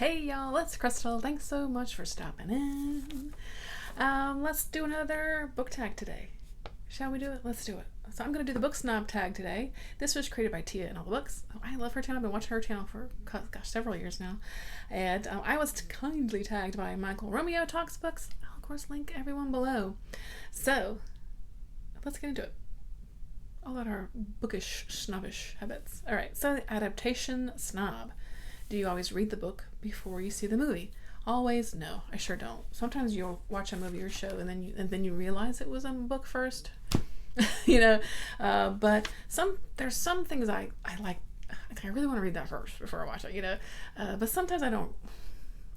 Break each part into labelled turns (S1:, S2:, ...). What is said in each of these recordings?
S1: Hey y'all, it's Crystal. Thanks so much for stopping in. Let's do another book tag today. Shall we do it? Let's do it. So I'm going to do the book Snob Tag today. This was created by Tia and All the Books. I love her channel. I've been watching her channel for, several years now. And I was kindly tagged by Michael. Romeo Talks Books. I'll, of course, link everyone below. So, let's get into it. All about our bookish, snobbish habits. Alright, so the Adaptation Snob. Do you always read the book before you see the movie? Always? No, I sure don't. Sometimes you'll watch a movie or show and then you realize it was a book first. But there's some things I like. I really want to read that first before I watch it, but sometimes I don't.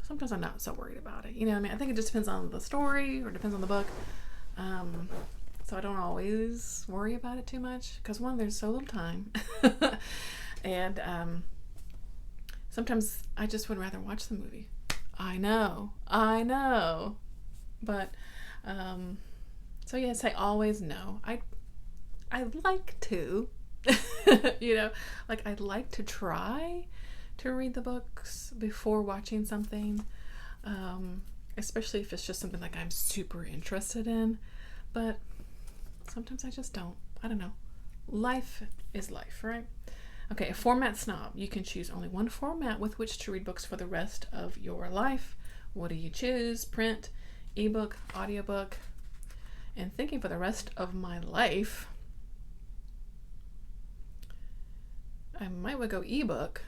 S1: Sometimes I'm not so worried about it. I think it just depends on the story or depends on the book. So I don't always worry about it too much because one, there's so little time, and sometimes I just would rather watch the movie. I know, but so yes, I always know. I'd like to, I'd like to try to read the books before watching something, especially if it's just something like I'm super interested in, but sometimes I just don't. I don't know. Life is life, right? Okay, a format snob. You can choose only one format with which to read books for the rest of your life. What do you choose? Print, ebook, audiobook. And thinking for the rest of my life, I might would go ebook,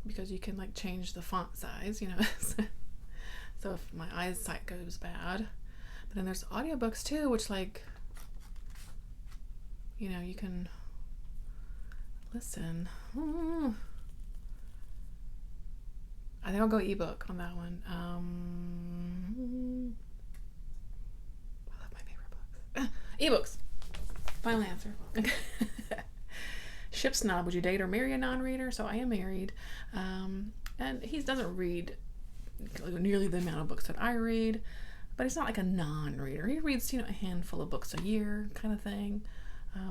S1: because you can change the font size, So if my eyesight goes bad. But then there's audiobooks too, which you can listen. I think I'll go ebook on that one. I love my favorite books. Ebooks. Final answer. Ship snob. Would you date or marry a non-reader? So I am married. And he doesn't read nearly the amount of books that I read, but he's not like a non-reader. He reads, a handful of books a year kind of thing.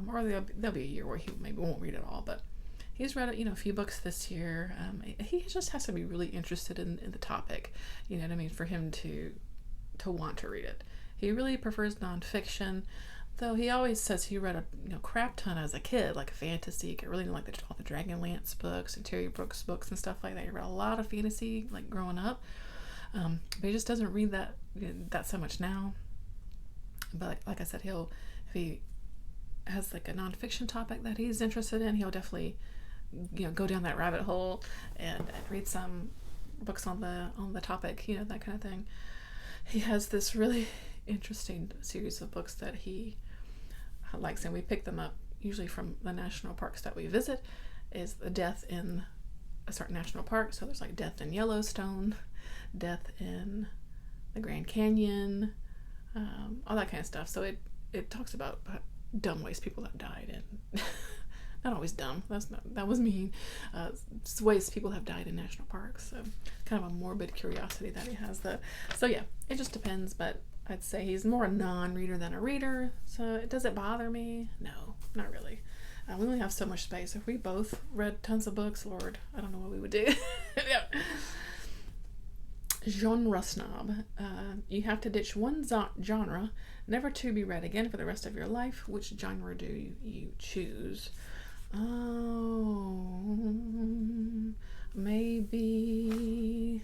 S1: Or there'll be a year where he maybe won't read at all, but he's read a few books this year. He just has to be really interested in the topic, for him to want to read it. He really prefers nonfiction, though he always says he read a crap ton as a kid, like fantasy. He really didn't like all the Dragonlance books and Terry Brooks books and stuff like that. He read a lot of fantasy growing up, but he just doesn't read that so much now. But like I said, if he has a nonfiction topic that he's interested in, he'll definitely go down that rabbit hole and read some books on the topic, that kind of thing. He has this really interesting series of books that he likes, and we pick them up usually from the national parks that we visit. Is the death in a certain national park. So there's death in Yellowstone, death in the Grand Canyon, all that kind of stuff. So it talks about dumb ways people have died, and not always dumb. That was mean. Ways people have died in national parks. So kind of a morbid curiosity that he has. So yeah, it just depends. But I'd say he's more a non-reader than a reader. So does it bother me? No, not really. We only have so much space. If we both read tons of books, Lord, I don't know what we would do. Yeah. Genre snob. You have to ditch one genre, never to be read again for the rest of your life. Which genre do you choose? Oh, maybe.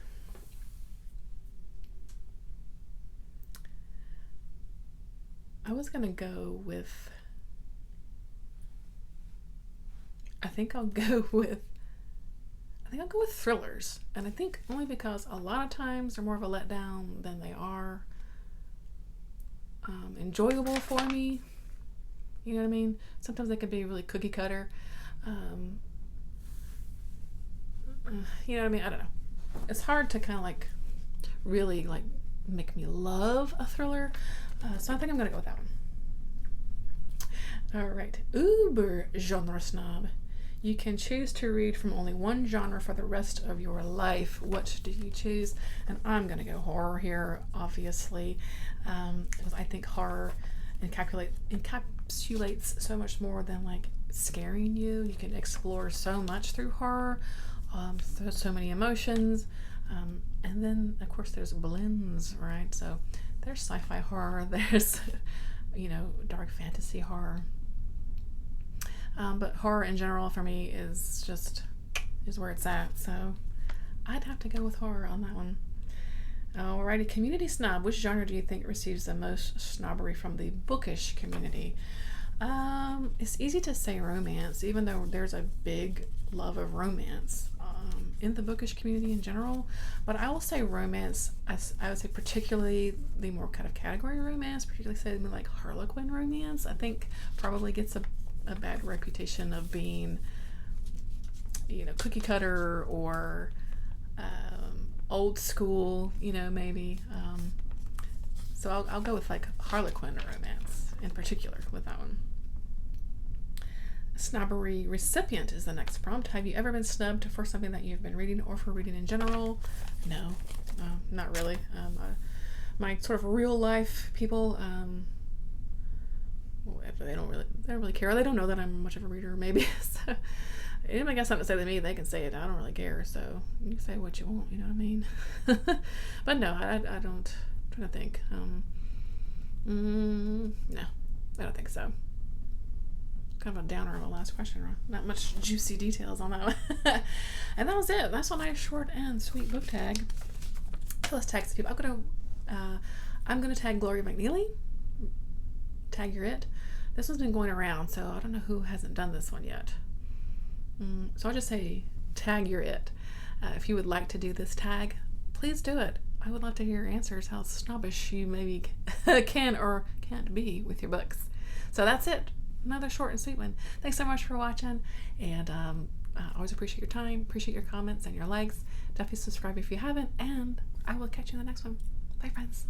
S1: I was gonna go with. I think I'll go with thrillers, and I think only because a lot of times they're more of a letdown than they are enjoyable for me. You know what I mean? Sometimes they can be really cookie cutter. You know what I mean? I don't know. It's hard to kind of really make me love a thriller. So I think I'm gonna go with that one. All right, uber genre snob. You can choose to read from only one genre for the rest of your life. What do you choose? And I'm going to go horror here, obviously, because I think horror encapsulates so much more than scaring you. You can explore so much through horror, so many emotions. And then, of course, there's blends, right? So there's sci-fi horror, there's, dark fantasy horror. But horror in general for me is where it's at. So I'd have to go with horror on that one. Alrighty, community snob. Which genre do you think receives the most snobbery from the bookish community? It's easy to say romance, even though there's a big love of romance in the bookish community in general. But I will say romance, I would say particularly the more kind of category romance, particularly say like Harlequin romance, I think probably gets a bad reputation of being, cookie cutter or old school, maybe. So I'll go with like Harlequin romance in particular with that one. Snobbery recipient is the next prompt. Have you ever been snubbed for something that you've been reading or for reading in general? No, not really. My sort of real life people, they don't really care. They don't know that I'm much of a reader, maybe. So anybody got something to say to me, they can say it. I don't really care. So you can say what you want. You know what I mean? But no, I don't. I'm trying to think. No, I don't think so. Kind of a downer of a last question. Not much juicy details on that one. And that was it. That's a nice short and sweet book tag. So let's tag some people. I'm gonna tag Gloria McNeely. Tag your it. This one's been going around, so I don't know who hasn't done this one yet. So I'll just say tag your it. If you would like to do this tag, please do it. I would love to hear your answers, how snobbish you maybe can or can't be with your books. So that's it. Another short and sweet one. Thanks so much for watching, and always appreciate your time, appreciate your comments and your likes. Definitely subscribe if you haven't, and I will catch you in the next one. Bye, friends.